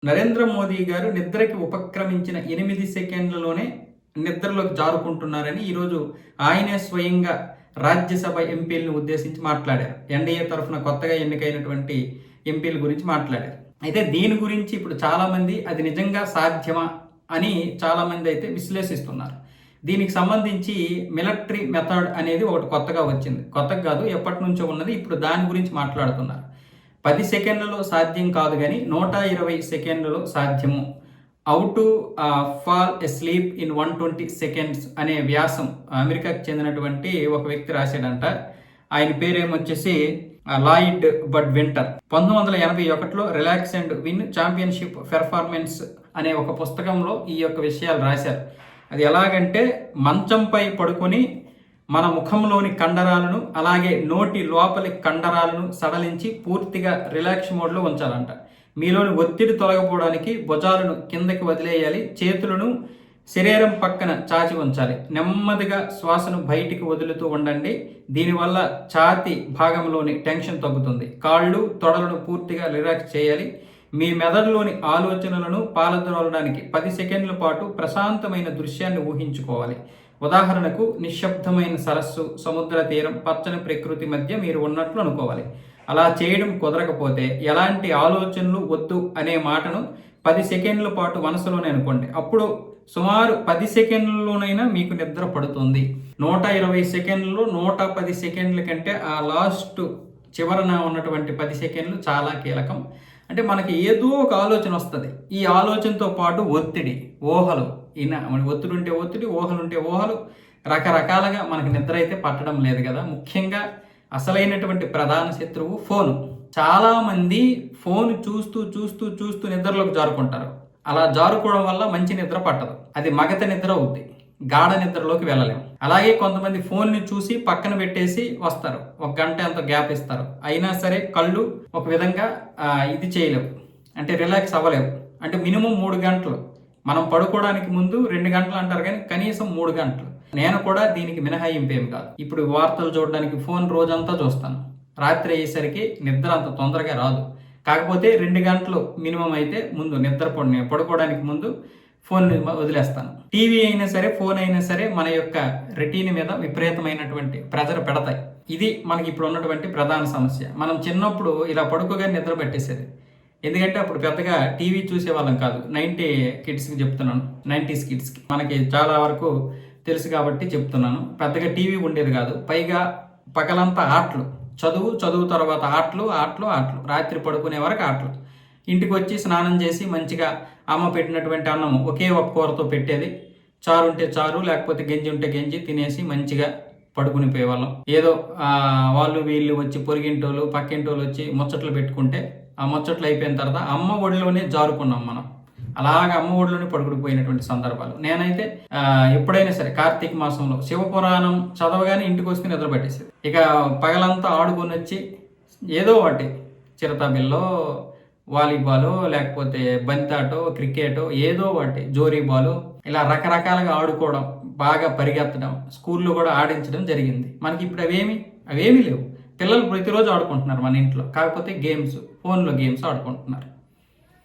నరేంద్ర మోదీ గారు నిద్రకి ఉపక్రమించిన 8 సెకండ్లలోనే నిద్రలోకి జారుకుంటున్నారని ఈరోజు ఆయనే స్వయంగా రాజ్యసభ ఎంపీలను ఉద్దేశించి మాట్లాడారు. ఎన్డీఏ తరఫున కొత్తగా ఎన్నికైనటువంటి ఎంపీల గురించి మాట్లాడారు. అయితే దీని గురించి ఇప్పుడు చాలామంది అది నిజంగా సాధ్యమా అని చాలామంది అయితే విశ్లేషిస్తున్నారు. దీనికి సంబంధించి మిలిటరీ మెథడ్ అనేది ఒకటి కొత్తగా వచ్చింది. కొత్తగా కాదు, ఎప్పటి నుంచో ఉన్నది. ఇప్పుడు దాని గురించి మాట్లాడుతున్నారు. 10 సెకండ్లలో సాధ్యం కాదు కానీ 120 సెకండ్లలో సాధ్యము. How to fall asleep in 120 seconds అనే వ్యాసం అమెరికాకు చెందినటువంటి ఒక వ్యక్తి రాశాడంట. ఆయన పేరేమొచ్చేసి లాయిడ్ బడ్ వింటర్. 1981లో relax and win championship performance అనే ఒక పుస్తకంలో ఈ యొక్క విషయాలు రాశారు. అది ఎలాగంటే, మంచంపై పడుకొని మన ముఖంలోని కండరాలను అలాగే నోటి లోపలి కండరాలను సడలించి పూర్తిగా రిలాక్స్ మోడ్లో ఉంచాలంట. మీలోని ఒత్తిడి తొలగిపోవడానికి భుజాలను కిందకి వదిలేయాలి, చేతులను శరీరం పక్కన చాచి ఉంచాలి, నెమ్మదిగా శ్వాసను బయటికి వదులుతూ ఉండండి. దీనివల్ల ఛాతీ భాగంలోని టెన్షన్ తగ్గుతుంది. కాళ్ళు తొడలను పూర్తిగా రిలాక్స్ చేయాలి. మీ మెదడులోని ఆలోచనలను పాలద్రోలడానికి 10 సెకండ్ల పాటు ప్రశాంతమైన దృశ్యాన్ని ఊహించుకోవాలి. ఉదాహరణకు నిశ్శబ్దమైన సరస్సు, సముద్ర తీరం, పచ్చని ప్రకృతి మధ్య మీరు ఉన్నట్లు అనుకోవాలి. అలా చేయడం కుదరకపోతే ఎలాంటి ఆలోచనలు వద్దు అనే మాటను 10 సెకండ్ల పాటు మనసులోనే అనుకోండి. అప్పుడు సుమారు 10 సెకండ్లలోనైనా మీకు నిద్ర పడుతుంది. 120 సెకండ్లలో 110 సెకండ్ల కంటే ఆ లాస్ట్ చివరన ఉన్నటువంటి 10 సెకండ్లు చాలా కీలకం. అంటే మనకి ఏదో ఒక ఆలోచన వస్తుంది. ఈ ఆలోచనతో పాటు ఒత్తిడి, ఊహలు, ఒత్తిడి ఉంటే ఒత్తిడి, ఊహలు ఉంటే ఊహలు, రకరకాలుగా మనకి నిద్ర అయితే పట్టడం లేదు కదా. ముఖ్యంగా అసలైనటువంటి ప్రధాన శత్రువు ఫోను. చాలామంది ఫోన్ చూస్తూ చూస్తూ చూస్తూ నిద్రలోకి జారుకుంటారు. అలా జారుకోవడం వల్ల మంచి నిద్ర పట్టదు. అది మగత నిద్ర అవుద్ది, గాఢ నిద్రలోకి వెళ్ళలేము. అలాగే కొంతమంది ఫోన్ని చూసి పక్కన పెట్టేసి వస్తారు, 1 గంట ఎంతో గ్యాప్ ఇస్తారు. అయినా సరే కళ్ళు ఒక విధంగా ఇది చేయలేవు, అంటే రిలాక్స్ అవ్వలేవు. అంటే మినిమం 3 గంటలు, మనం పడుకోవడానికి ముందు 2 గంటలు అంటారు కానీ కనీసం 3 గంటలు. నేను కూడా దీనికి మినహాయింపు ఏం కాదు. ఇప్పుడు వార్తలు చూడడానికి ఫోన్ రోజంతా చూస్తాను. రాత్రి అయ్యేసరికి నిద్ర అంత తొందరగా రాదు. కాకపోతే 2 గంటలు మినిమం అయితే ముందు పడుకోవడానికి ముందు ఫోన్ వదిలేస్తాను. టీవీ అయినా సరే, ఫోన్ అయినా సరే మన యొక్క రెటీన్ మీద విపరీతమైనటువంటి ప్రెజర్ పెడతాయి. ఇది మనకి ఇప్పుడు ఉన్నటువంటి ప్రధాన సమస్య. మనం చిన్నప్పుడు ఇలా పడుకోగానే నిద్ర పట్టేసేది. ఎందుకంటే అప్పుడు పెద్దగా టీవీ చూసేవాళ్ళం కాదు. 90s కిడ్స్కి చెప్తున్నాను, 90s కిడ్స్కి మనకి చాలా వరకు తెలుసు కాబట్టి చెప్తున్నాను. పెద్దగా టీవీ ఉండేది కాదు. పైగా పగలంతా ఆటలు, చదువు తర్వాత ఆటలు, రాత్రి పడుకునే వరకు ఆటలు. ఇంటికి వచ్చి స్నానం చేసి మంచిగా అమ్మ పెట్టినటువంటి అన్నం ఒకే ఒక్క కూరతో పెట్టేది. చారు ఉంటే చారు, లేకపోతే గంజి ఉంటే గంజి తినేసి మంచిగా పడుకుని పోయేవాళ్ళం. ఏదో వాళ్ళు వీళ్ళు వచ్చి పొరిగింటోళ్ళు పక్కింటోళ్ళు వచ్చి ముచ్చట్లు పెట్టుకుంటే ఆ ముచ్చట్లు అయిపోయిన తర్వాత అమ్మ ఒడిలోనే జారుకున్నాం మనం. అలాగే అమ్మ ఒడిలోనే పడుకుడిపోయినటువంటి సందర్భాలు. నేనైతే ఎప్పుడైనా సరే కార్తీక మాసంలో శివపురాణం చదవగానే ఇంటికి వస్తే నిద్ర పట్టేసేది. ఇక పగలంతా ఆడుకొని వచ్చి ఏదో ఒకటి చిరతాబిల్లో, వాలీబాలు, లేకపోతే బంతాటో, క్రికెటో, ఏదో ఒకటి జోరీబాలు, ఇలా రకరకాలుగా ఆడుకోవడం, బాగా పరిగెత్తడం, స్కూల్లో కూడా ఆడించడం జరిగింది. మనకి ఇప్పుడు అవేమీ లేవు. పిల్లలు ప్రతిరోజు ఆడుకుంటున్నారు మన ఇంట్లో. కాకపోతే గేమ్స్, ఫోన్లో గేమ్స్ ఆడుకుంటున్నారు.